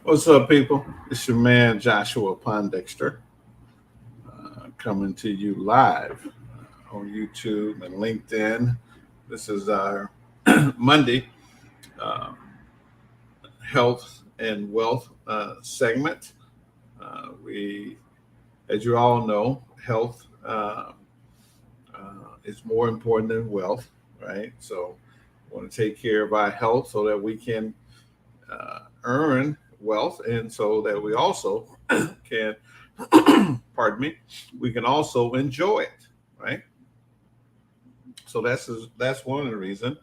What's up, people? It's your man Joshua Pondexter coming to you live on YouTube and LinkedIn. This is our Monday uh, health and wealth segment. We, as you all know, health is more important than wealth, right? So, we want to take care of our health so that we can earn wealth, and so that we also can, pardon me, we can also enjoy it, right? So that's one of the reasons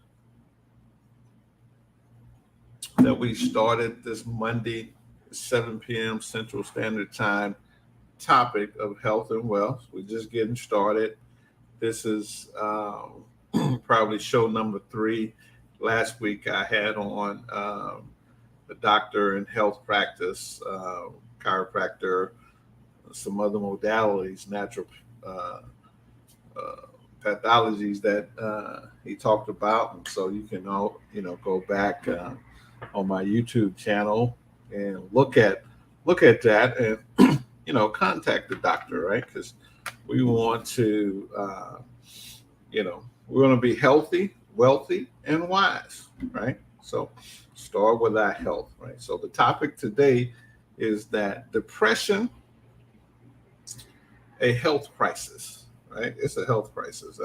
that we started this Monday, 7 p.m. Central Standard Time topic of health and wealth. We're just getting started. This is probably show number three. Last week I had on the doctor in health practice, chiropractor, some other modalities, natural uh, pathologies that he talked about. And so you can all, go back on my YouTube channel and look at that, and contact the doctor, right? Because we want to, we want to be healthy, wealthy, and wise, right? So start with our health, right? So the topic today is that depression, a health crisis, right? It's a health crisis.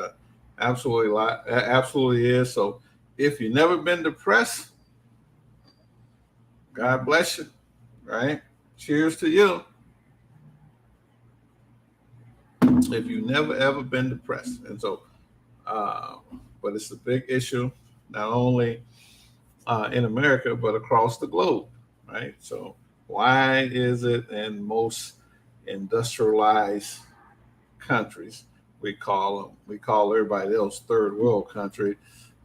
Absolutely is. So if you've never been depressed, God bless you, right? Cheers to you. If you've never ever been depressed, and so, uh, but it's a big issue, not only in America but across the globe, right? So why is it in most industrialized countries, we call everybody else third world country,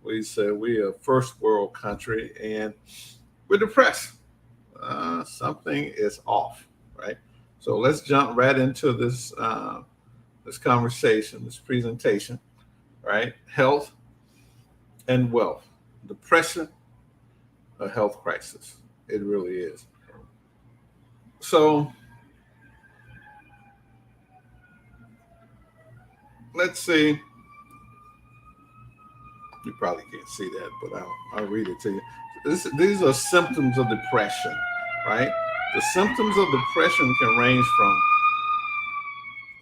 we say we are first world country, and we're depressed? Something is off, right? So let's jump right into this conversation, this presentation, right? Health and wealth, depression, a health crisis. It really is. So let's see. You probably can't see that, but I'll read it to you. These are symptoms of depression, right? The symptoms of depression can range from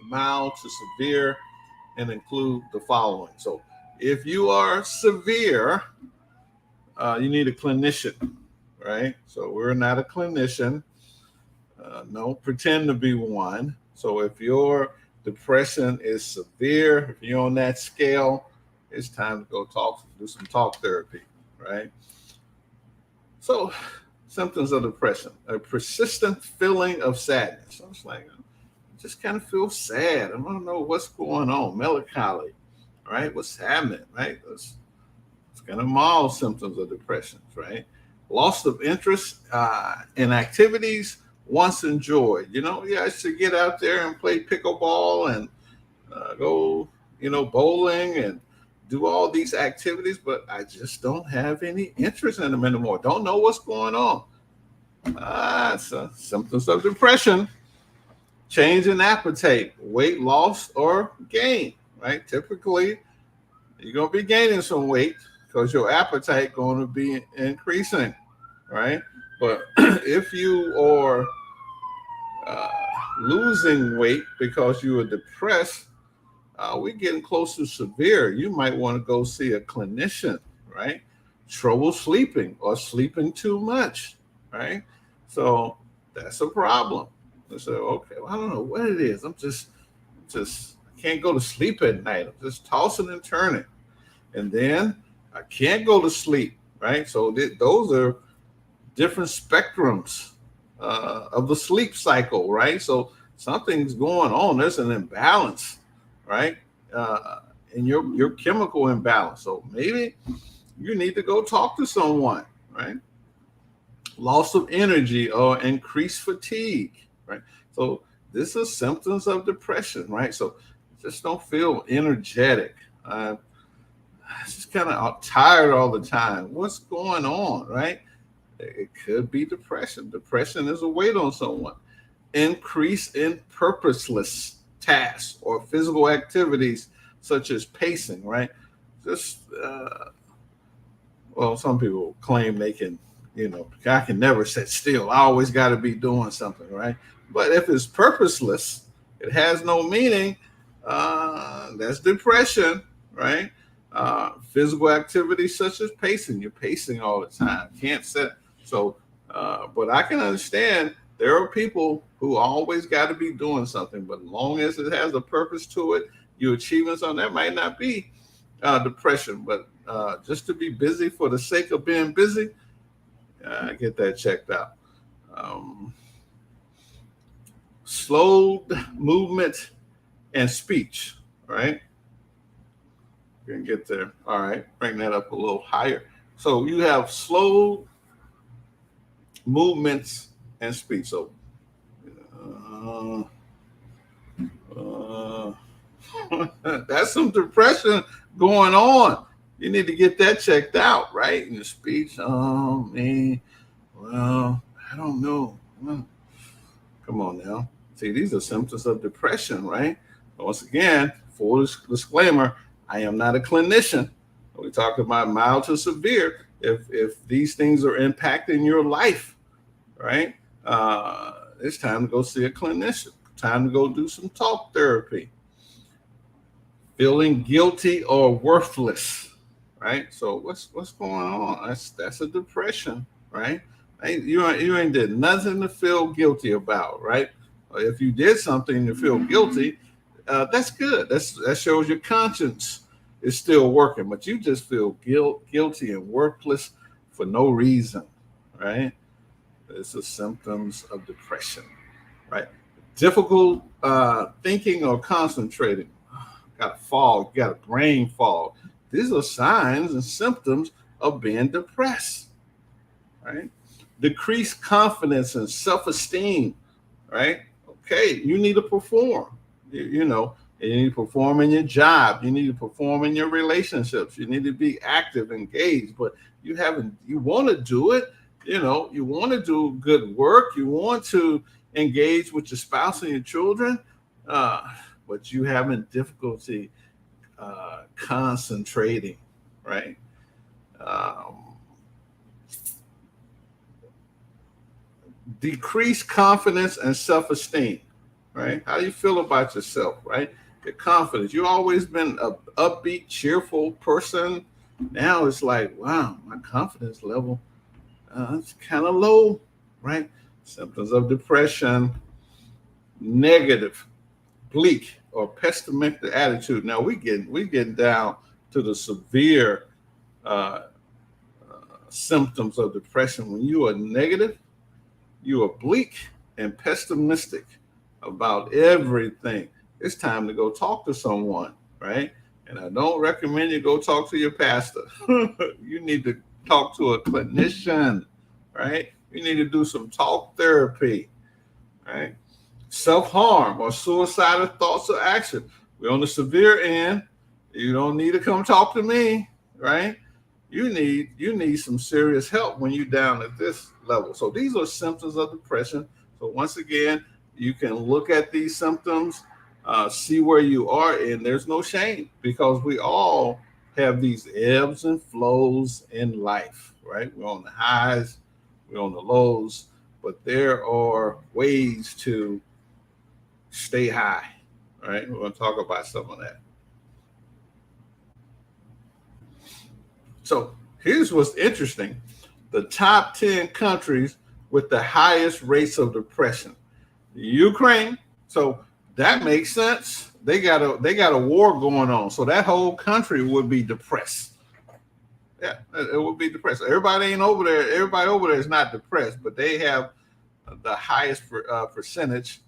mild to severe and include the following. So, if you are severe, you need a clinician, right? So, we're not a clinician. Don't pretend to be one. So, if your depression is severe, if you're on that scale, it's time to go do some talk therapy, right? So, symptoms of depression: a persistent feeling of sadness. So it's like, I just kind of feel sad. I don't know what's going on. Melancholy, right? What's happening, right? It's kind of mild symptoms of depression, right? Loss of interest in activities once enjoyed. Yeah, I should get out there and play pickleball and go, bowling and do all these activities, but I just don't have any interest in them anymore. Don't know what's going on. It's symptoms of depression. Change in appetite, weight loss or gain, right? Typically, you're going to be gaining some weight because your appetite going to be increasing, right? But if you are uh, losing weight because you are depressed, we're getting close to severe. You might want to go see a clinician, right? Trouble sleeping or sleeping too much, right? So that's a problem. I said, okay, well, I don't know what it is. I'm just, I can't go to sleep at night. I'm just tossing and turning, and then I can't go to sleep, right? So those are different spectrums of the sleep cycle, right? So something's going on. There's an imbalance, right? Uh, in your chemical imbalance. So maybe you need to go talk to someone, right? Loss of energy or increased fatigue, right? So this is symptoms of depression, right? So just don't feel energetic. Just kind of tired all the time. What's going on, right? It could be depression. Depression is a weight on someone. Increase in purposeless tasks or physical activities such as pacing, right? Just, well, some people claim they can, I can never sit still. I always got to be doing something, right? But if it's purposeless, it has no meaning, that's depression, right? Physical activities such as pacing. You're pacing all the time. Can't sit. So, but I can understand there are people who always got to be doing something, but as long as it has a purpose to it, you're achieving something. That might not be depression, but just to be busy for the sake of being busy, get that checked out. Slowed movement and speech, right? You can get there. All right, bring that up a little higher. So you have slow movements and speech. So that's some depression going on. You need to get that checked out, right? In your speech. Man, well, I don't know. Well, come on now. See, these are symptoms of depression, right? Once again, full disclaimer, I am not a clinician. We talk about mild to severe. If these things are impacting your life, right? It's time to go see a clinician. Time to go do some talk therapy. Feeling guilty or worthless, right? So what's going on? That's a depression, right? You ain't did nothing to feel guilty about, right? If you did something to feel guilty, that's good. That shows your conscience is still working, but you just feel guilty and worthless for no reason, right? It's the symptoms of depression, right? Difficult thinking or concentrating. Got a fog, got a brain fog. These are signs and symptoms of being depressed, right? Decreased confidence and self-esteem, right? Okay, you need to perform. You need to perform in your job. You need to perform in your relationships. You need to be active, engaged, but you want to do it. You want to do good work. You want to engage with your spouse and your children, but you having difficulty concentrating, right? Decreased confidence and self-esteem, right? How do you feel about yourself, right? Your confidence. You've always been an upbeat, cheerful person. Now it's like, wow, my confidence level, it's kind of low, right? Symptoms of depression, negative, bleak, or pessimistic attitude. Now we getting down to the severe symptoms of depression. When you are negative, you are bleak and pessimistic about everything. It's time to go talk to someone, right? And I don't recommend you go talk to your pastor. You need to talk to a clinician, right? You need to do some talk therapy, right? Self-harm or suicidal thoughts or action. We're on the severe end. You don't need to come talk to me, right? You need some serious help when you're down at this level. So these are symptoms of depression. So once again, you can look at these symptoms, see where you are, and there's no shame because we all have these ebbs and flows in life, right? We're on the highs, we're on the lows, but there are ways to stay high, right? We're going to talk about some of that. So here's what's interesting. The top 10 countries with the highest rates of depression. Ukraine. So that makes sense. They got a war going on. So that whole country would be depressed. Yeah, it would be depressed. Everybody ain't over there. Everybody over there is not depressed, but they have the highest percentage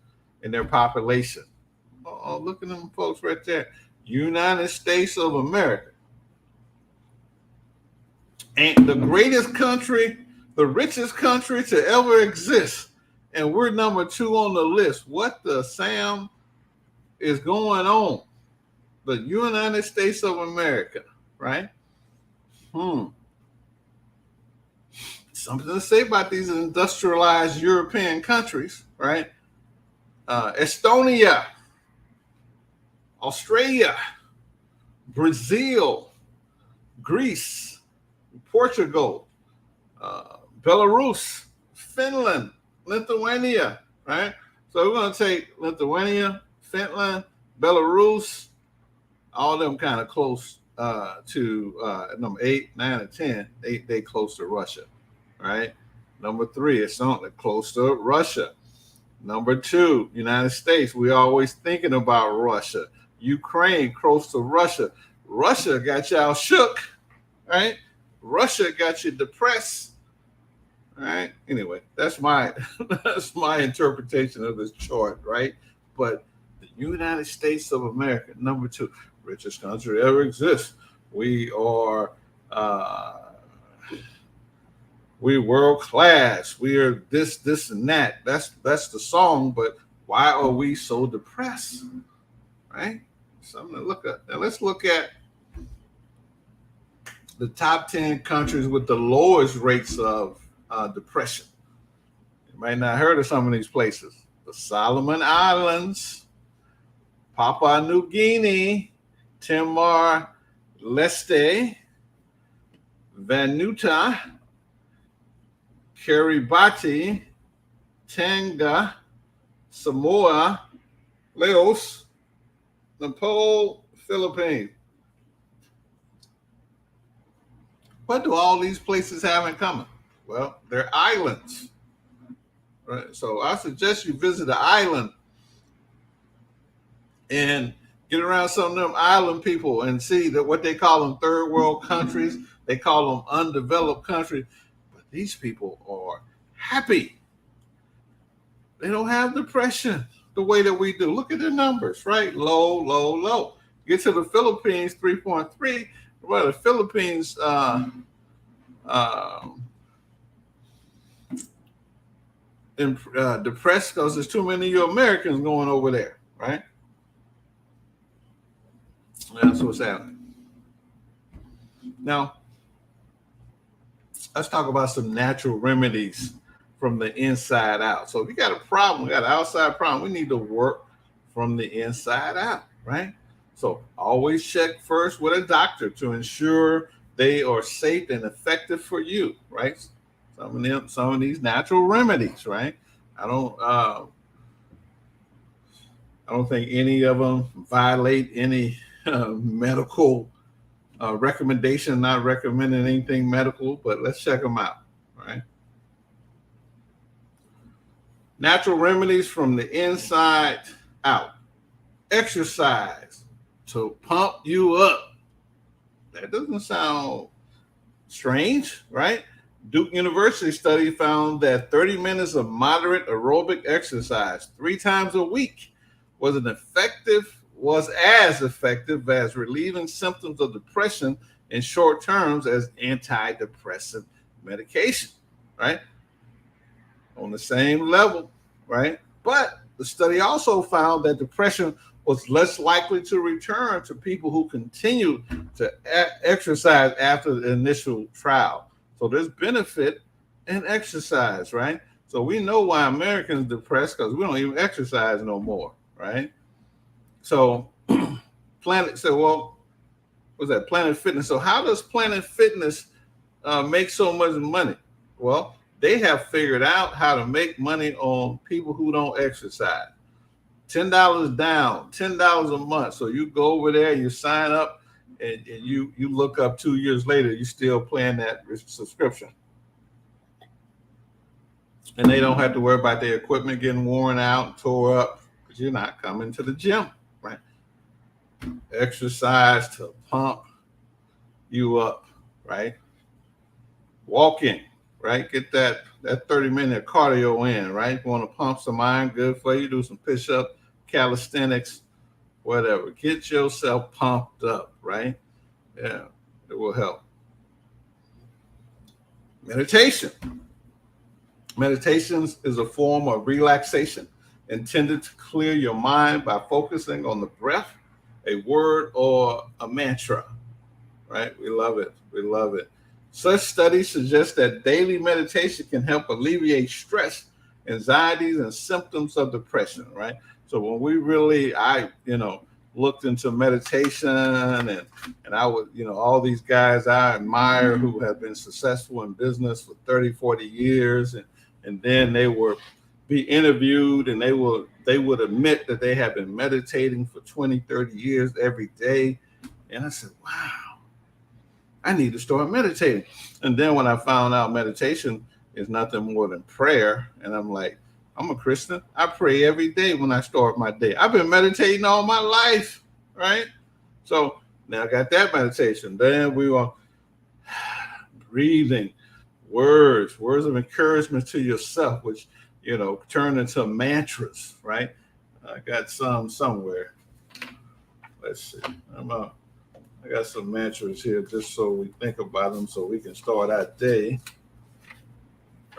in their population. Oh, look at them folks right there. United States of America. Ain't the greatest country, the richest country to ever exist. And we're number 2 on the list. What the Sam is going on? The United States of America, right? something to say about these industrialized European countries, right? Estonia, Australia, Brazil, Greece, Portugal, Belarus, Finland, Lithuania, right? So we're going to take Lithuania, Finland, Belarus, all of them kind of close to number 8, 9, and 10. They close to Russia, right? Number 3, it's something close to Russia. Number 2, United States. We're always thinking about Russia. Ukraine, close to Russia. Russia got y'all shook, right? Russia got you depressed, right? Anyway, that's my interpretation of this chart, right? But the United States of America, number 2, richest country ever exists. We are we world class. We are this, and that. That's the song. But why are we so depressed? Right? Something to look at. Now let's look at the top 10 countries with the lowest rates of depression. You might not have heard of some of these places. The Solomon Islands, Papua New Guinea, Timor-Leste, Vanuatu, Kiribati, Tonga, Samoa, Laos, Nepal, Philippines. What do all these places have in common? Well, they're islands. Right? So I suggest you visit an island and get around some of them island people and see that what they call them third world countries, they call them undeveloped countries. But these people are happy. They don't have depression the way that we do. Look at the numbers, right? Low, low, low. Get to the Philippines, 3.3. Well, the Philippines depressed because there's too many of you Americans going over there, right? That's what's happening. Now, let's talk about some natural remedies from the inside out. So if you got a problem, got an outside problem, we need to work from the inside out, right? So always check first with a doctor to ensure they are safe and effective for you, right? Some of these natural remedies, right? I don't think any of them violate any medical recommendation. Not recommending anything medical, but let's check them out, right? Natural remedies from the inside out. Exercise to pump you up. That doesn't sound strange, right? Duke University study found that 30 minutes of moderate aerobic exercise 3 times a week was as effective as relieving symptoms of depression in short terms as antidepressant medication, right? On the same level, right? But the study also found that depression was less likely to return to people who continued to exercise after the initial trial. So there's benefit in exercise, right? So we know why Americans are depressed, because we don't even exercise no more, right? So Planet Fitness. So how does Planet Fitness make so much money? Well, they have figured out how to make money on people who don't exercise. $10 down, $10 a month. So you go over there, you sign up, and you look up 2 years later, you're still paying that subscription. And they don't have to worry about their equipment getting worn out, tore up, because you're not coming to the gym, right? Exercise to pump you up, right? Walking, right? Get that 30-minute cardio in, right? You want to pump some iron, good for you. Do some push-up, calisthenics, whatever. Get yourself pumped up, right? Yeah, it will help. Meditation. Meditation is a form of relaxation intended to clear your mind by focusing on the breath, a word, or a mantra, right? We love it. We love it. Such studies suggest that daily meditation can help alleviate stress, anxieties, and symptoms of depression, right? So when we really, looked into meditation and I would, all these guys I admire who have been successful in business for 30, 40 years, and then they were be interviewed and they would admit that they have been meditating for 20, 30 years every day. And I said, wow, I need to start meditating. And then when I found out meditation is nothing more than prayer, and I'm like, I'm a Christian. I pray every day when I start my day. I've been meditating all my life, right? So now I got that meditation. Then we were breathing, words of encouragement to yourself, which, turn into mantras, right? I got some somewhere. Let's see. I got some mantras here just so we think about them so we can start our day.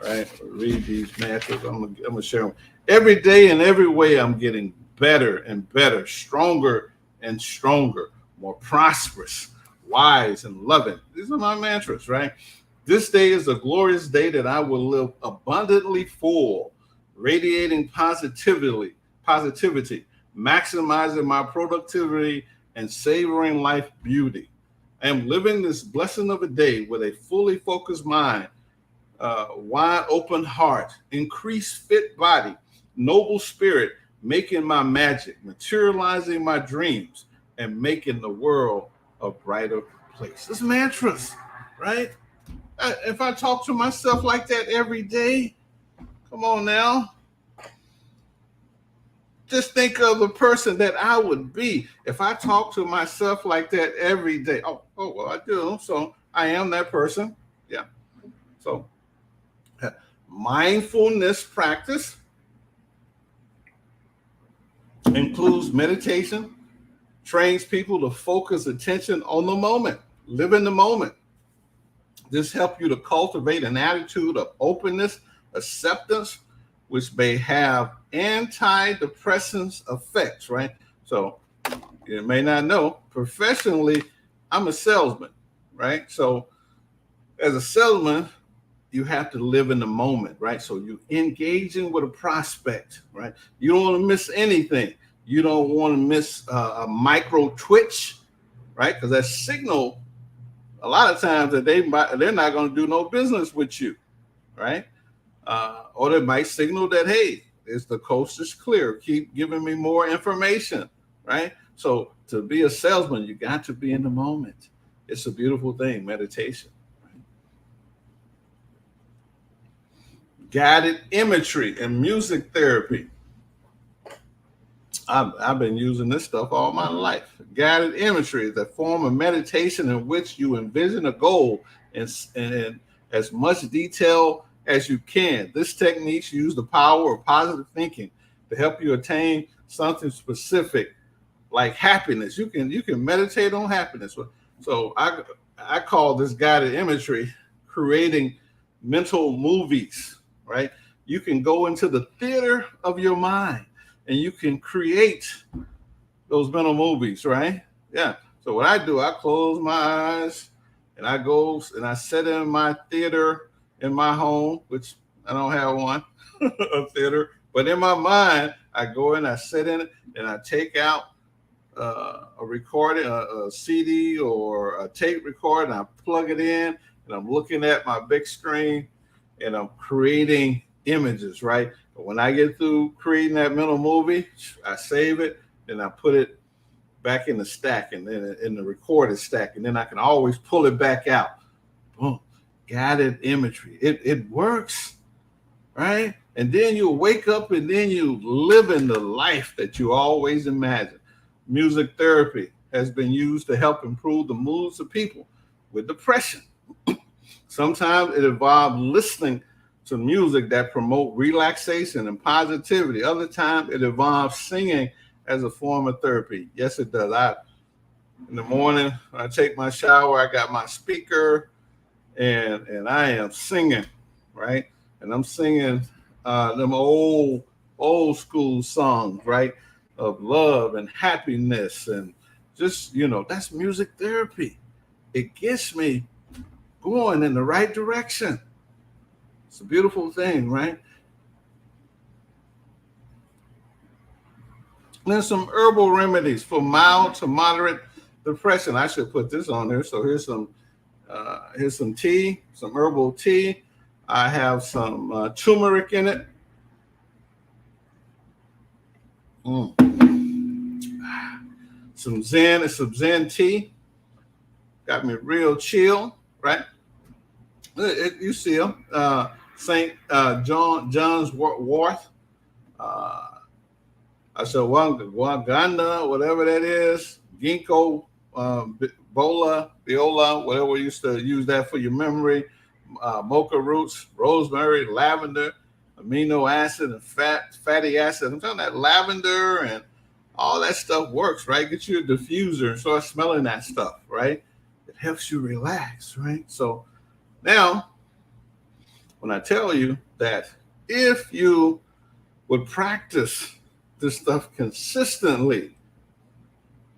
Right? Read these mantras. I'm gonna share them. Every day in every way, I'm getting better and better, stronger and stronger, more prosperous, wise and loving. These are my mantras, right? This day is a glorious day that I will live abundantly full, radiating positivity, maximizing my productivity and savoring life beauty. I am living this blessing of a day with a fully focused mind, wide open heart, increased fit body, noble spirit, making my magic, materializing my dreams, and making the world a brighter place. This mantras, right? If I talk to myself like that every day, come on now. Just think of the person that I would be if I talk to myself like that every day. Oh, well, I do. So I am that person. Yeah. So mindfulness practice includes meditation, trains people to focus attention on the moment, live in the moment. This helps you to cultivate an attitude of openness, acceptance, which may have antidepressant effects, right? So you may not know, professionally, I'm a salesman, right? So as a salesman, you have to live in the moment, right? So you engaging with a prospect, right? You don't want to miss anything. You don't want to miss a micro twitch, right? Because that signal, a lot of times that they're not going to do no business with you, right? Or they might signal that, hey, the coast is clear. Keep giving me more information, right? So to be a salesman, you got to be in the moment. It's a beautiful thing, meditation. Right? Guided imagery and music therapy. I've been using this stuff all my life. Guided imagery is a form of meditation in which you envision a goal in as much detail as you can. This technique uses the power of positive thinking to help you attain something specific, like happiness. You can meditate on happiness. So I call this guided imagery creating mental movies, right? You can go into the theater of your mind and you can create those mental movies, right? Yeah. So what I do, I close my eyes and I go and I sit in my theater in my home, which I don't have one, a theater, but in my mind, I go in, I sit in it, and I take out a recording, a CD or a tape recorder, and I plug it in, and I'm looking at my big screen, and I'm creating images, right? But when I get through creating that mental movie, I save it, and I put it back in the stack, and then in the recorded stack, and then I can always pull it back out. Boom. Guided imagery. It works, right? And then you wake up and then you live in the life that you always imagined. Music therapy has been used to help improve the moods of people with depression. Sometimes it involves listening to music that promote relaxation and positivity. Other times it involves singing as a form of therapy. Yes, it does. In the morning, when I take my shower, I got my speaker, and I am singing, right? And I'm singing them old school songs, right? Of love and happiness, and just, that's music therapy. It gets me going in the right direction. It's a beautiful thing, right? And then some herbal remedies for mild to moderate depression. I should put this on there. So here's some tea, some herbal tea. I have some turmeric in it. Some Zen tea. Got me real chill, right? You see them. St. John's Wort. I said Waganda, whatever that is. Ginkgo, Biola, whatever we used to use that for your memory. Mocha roots, rosemary, lavender, amino acid, and fatty acid. I'm talking that lavender and all that stuff works, right? Get you a diffuser and start smelling that stuff, right? It helps you relax, right? So now, when I tell you that if you would practice this stuff consistently,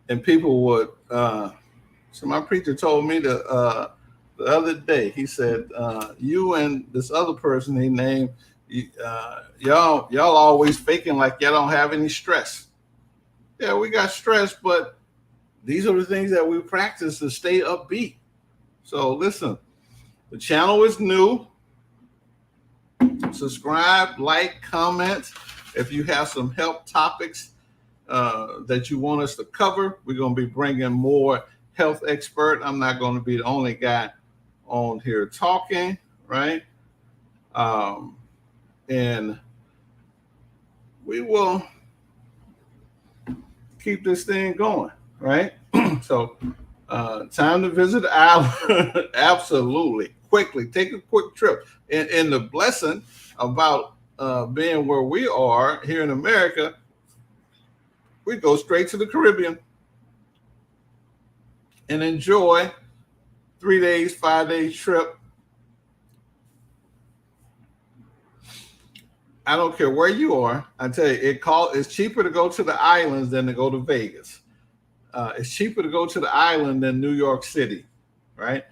and people would, so my preacher told me the other day, he said, you and this other person he named, y'all always faking like y'all don't have any stress. Yeah, we got stress, but these are the things that we practice to stay upbeat. So listen, the channel is new. Subscribe, like, comment. If you have some help topics that you want us to cover, we're going to be bringing more health expert. I'm not going to be the only guy on here talking, right? And we will keep this thing going, right? So time to visit the island. Absolutely. Quickly. Take a quick trip. And the blessing about being where we are here in America, we go straight to the Caribbean and enjoy 3 days, 5 days trip. I don't care where you are. I tell you, it's cheaper to go to the islands than to go to Vegas. It's cheaper to go to the island than New York City, right?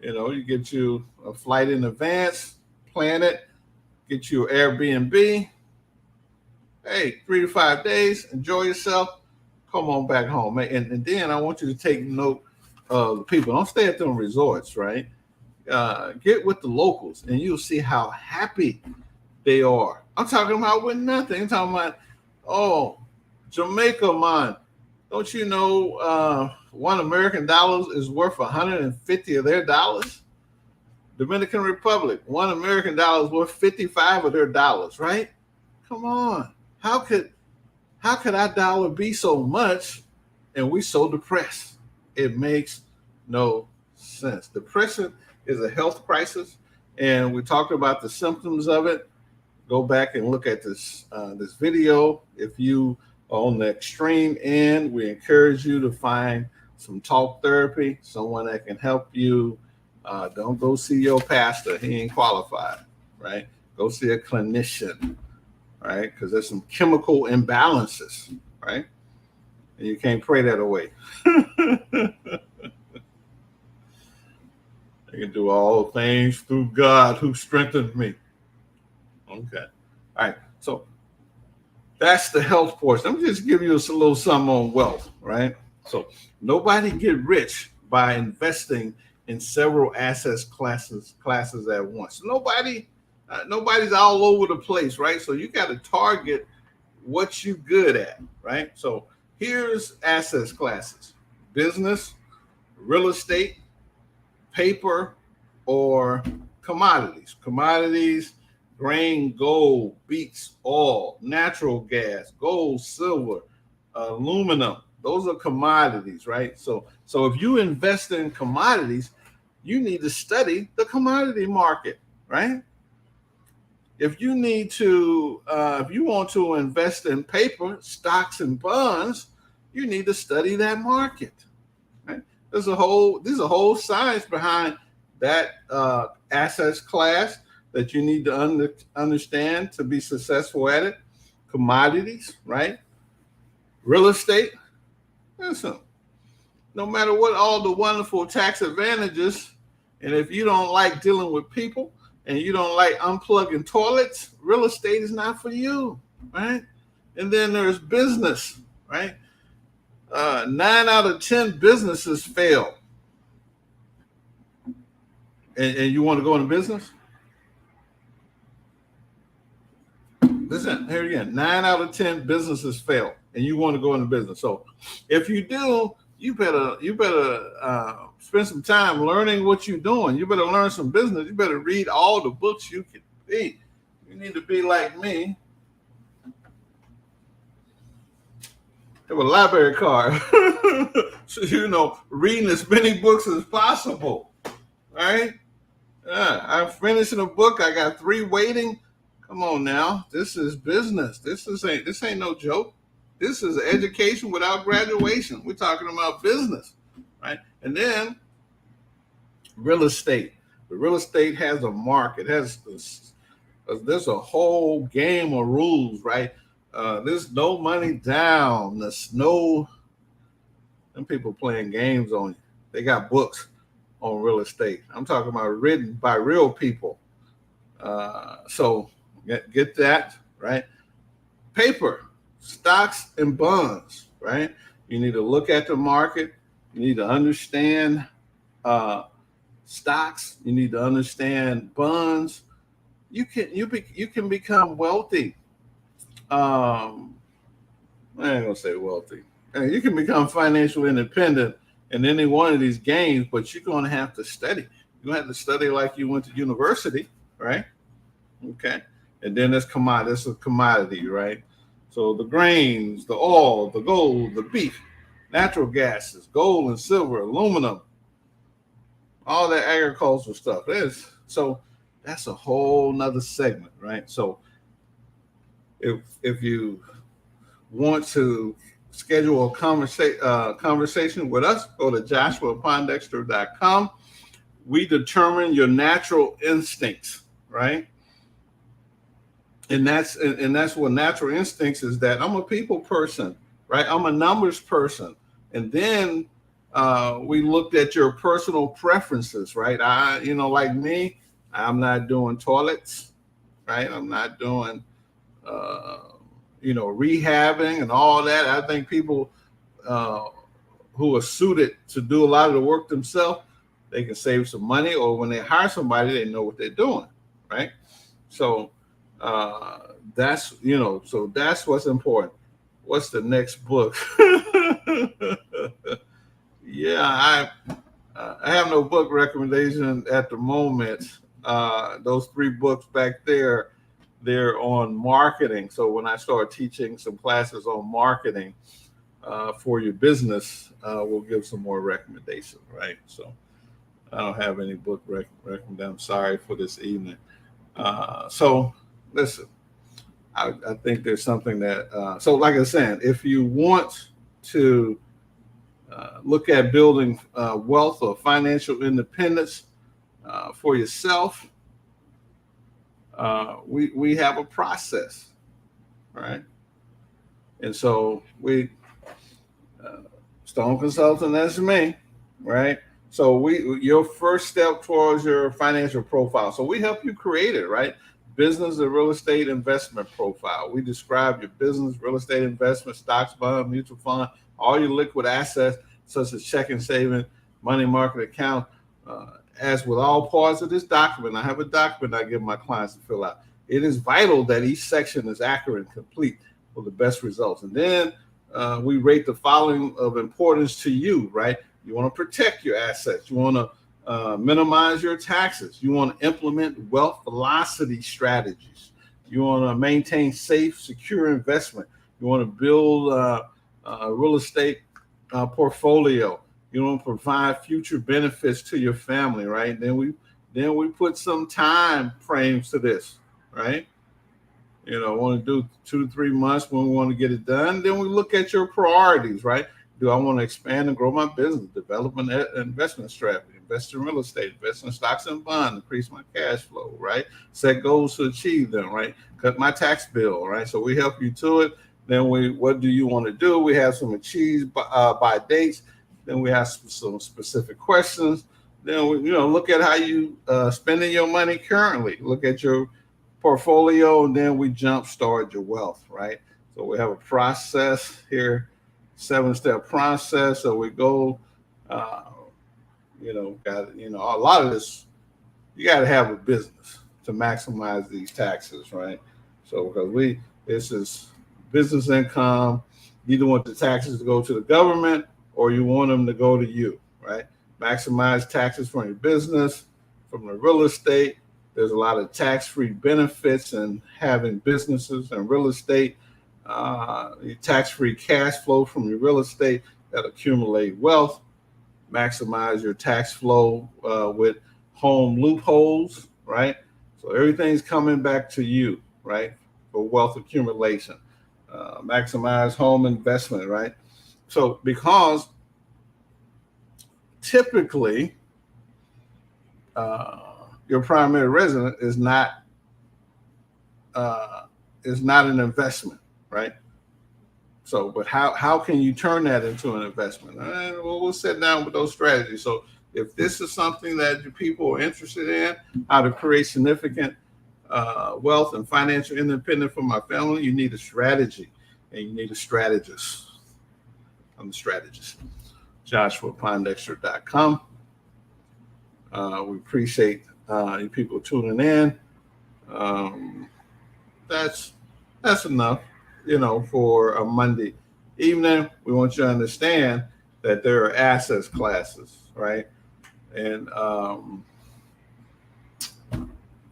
You know, you get you a flight in advance, plan it, get you an Airbnb. Hey, 3 to 5 days, enjoy yourself, come on back home. And then I want you to take note of the people. Don't stay at them resorts, right? Get with the locals, and you'll see how happy they are. I'm talking about with nothing. I'm talking about, oh, Jamaica, man. Don't you know $1 American is worth 150 of their dollars? Dominican Republic, $1 American is worth 55 of their dollars, right? Come on. How could our dollar be so much and we so depressed? It makes no sense. Depression is a health crisis, and we talked about the symptoms of it. Go back and look at this video. If you are on the extreme end, we encourage you to find some talk therapy, someone that can help you. Don't go see your pastor. He ain't qualified, right? Go see a clinician, right? Because there's some chemical imbalances, right? And you can't pray that away. I can do all things through God who strengthens me. Okay. All right. So that's the health portion. Let me just give you a little something on wealth, right? So nobody get rich by investing in several assets classes at once. Nobody's all over the place, right? So you got to target what you good at, right? So here's assets classes: business, real estate, paper, or commodities. Commodities, grain, gold, beets, oil, natural gas, gold, silver, aluminum. Those are commodities, right? So if you invest in commodities, you need to study the commodity market, right? If you need to, if you want to invest in paper, stocks, and bonds, you need to study that market, right? There's a whole science behind that assets class that you need to understand to be successful at it. Commodities, right? Real estate. Listen, no matter what all the wonderful tax advantages, And if you don't like dealing with people and you don't like unplugging toilets, real estate is not for you, right? And then there's business, right? 9 out of 10 businesses fail. And you want to go into business? Listen, here again, 9 out of 10 businesses fail, and you want to go into business. So if you do, you better spend some time learning what you're doing. You better learn some business. You better read all the books you can read. You need to be like me. Have a library card. So, reading as many books as possible. Right? I'm finishing a book. I got 3 waiting. Come on now. This is business. This ain't no joke. This is education without graduation. We're talking about business, right? And then real estate. The real estate has a market. There's a whole game of rules, right? There's no money down. There's no, them people playing games on you. They got books on real estate. I'm talking about written by real people. So get that, right? Paper, stocks and bonds, right? You need to look at the market. You need to understand stocks. You need to understand bonds. You can become wealthy. I ain't gonna say wealthy. You can become financially independent in any one of these games, but you're gonna have to study. You're gonna have to study like you went to university, right? Okay. And then there's commodity. This is a commodity, right? So the grains, the oil, the gold, the beef, natural gases, gold and silver, aluminum, all that agricultural stuff. So that's a whole nother segment, right? So if you want to schedule a conversation with us, go to joshuapondexter.com. We determine your natural instincts, right? And that's what natural instincts is. That I'm a people person, right? I'm a numbers person. And then we looked at your personal preferences, right? Like me, I'm not doing toilets, right? I'm not doing rehabbing and all that. I think people who are suited to do a lot of the work themselves, they can save some money, or when they hire somebody, they know what they're doing, right? So that's what's important. What's the next book? Yeah, I have no book recommendation at the moment. Those 3 books back there, they're on marketing. So when I start teaching some classes on marketing for your business, we'll give some more recommendations, right? So I don't have any book recommendation. I'm sorry for this evening. So listen, I think there's something that, so like I was saying, if you want to look at building wealth or financial independence for yourself, we have a process, right? And so Stone Consulting, that's me, right? So your first step towards your financial profile. So we help you create it, right? Business and real estate investment profile. We describe your business, real estate investment, stocks, bond, mutual fund, all your liquid assets, such as checking, saving, money market account. As with all parts of this document, I have a document I give my clients to fill out. It is vital that each section is accurate and complete for the best results. And then we rate the following of importance to you, right? You want to protect your assets. You want to minimize your taxes. You want to implement wealth velocity strategies. You want to maintain safe, secure investment. You want to build a real estate portfolio. You want to provide future benefits to your family, right? Then we put some time frames to this, right? Want to do 2 to 3 months when we want to get it done. Then we look at your priorities, right? Do I want to expand and grow my business, develop an investment strategy, invest in real estate, invest in stocks and bonds, increase my cash flow, right? Set goals to achieve them, right? Cut my tax bill, right? So we help you to it. Then what do you want to do? We have some achieve by dates. Then we have some specific questions. then look at how you spending your money currently. Look at your portfolio, and then we jump start your wealth, right? So we have a process here, 7-step process. So we go, a lot of this, you got to have a business to maximize these taxes, right? So because this is business income, you don't want the taxes to go to the government or you want them to go to you, right? Maximize taxes from your business, from the real estate. There's a lot of tax-free benefits in having businesses and real estate. Tax-free cash flow from your real estate that accumulate wealth. Maximize your tax flow with home loopholes, right? So everything's coming back to you, right? For wealth accumulation. Maximize home investment, right? So because typically your primary residence is not an investment, right? So, but how can you turn that into an investment? Well, we'll sit down with those strategies. So if this is something that your people are interested in, how to create significant wealth and financial independence for my family, you need a strategy and you need a strategist. I'm the strategist. JoshuaPondexter.com. We appreciate you people tuning in. That's enough, for a Monday evening. We want you to understand that there are asset classes, right? And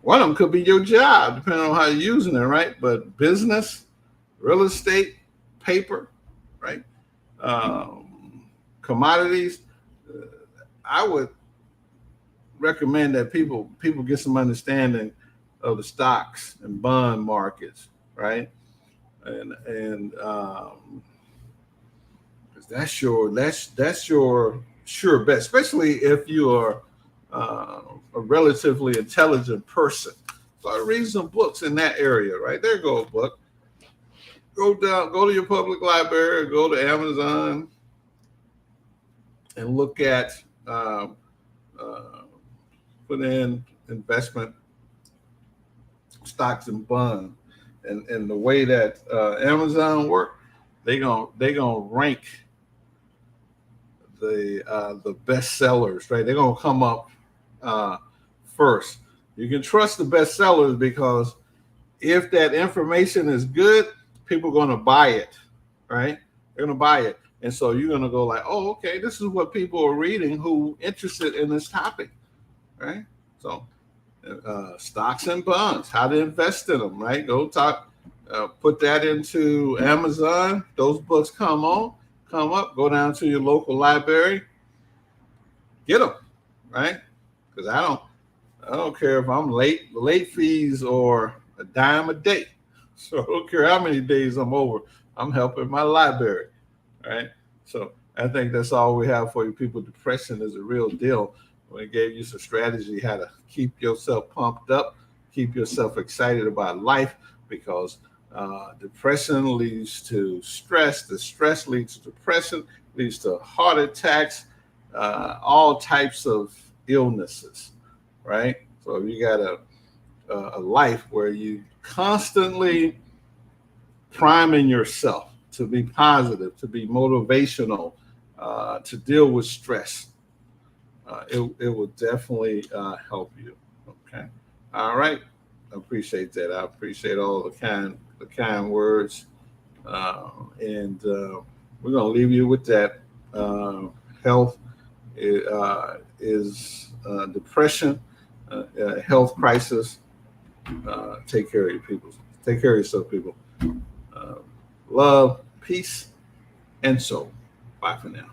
one of them could be your job, depending on how you're using it, right? But business, real estate, paper, right? Commodities. I would recommend that people get some understanding of the stocks and bond markets, right? And that's your sure bet, especially if you are a relatively intelligent person. So read some books in that area, right? There go a book. Go to your public library, go to Amazon, and look at put in investment stocks and bonds. And the way that Amazon work, they gonna rank the best sellers, right? They're gonna come up first. You can trust the best sellers because if that information is good, people are gonna buy it, right? They're gonna buy it, and so you're gonna go like, oh, okay, this is what people are reading who interested in this topic, right? So. Stocks and bonds, how to invest in them, right? Go talk, put that into Amazon. Those books come up, go down to your local library, get them, right? Because I don't care if I'm late. The late fees are a dime a day. So I don't care how many days I'm over. I'm helping my library, right? So I think that's all we have for you people. Depression is a real deal. We gave you some strategy how to keep yourself pumped up, keep yourself excited about life, because depression leads to stress. The stress leads to depression, leads to heart attacks, all types of illnesses, right? So if you got a life where you constantly priming yourself to be positive, to be motivational, to deal with stress, it will definitely help you. Okay. All right. I appreciate that. I appreciate all the kind words. And we're going to leave you with that. Health is depression, health crisis. Take care of your people. Take care of yourself, people. Love, peace, and soul. Bye for now.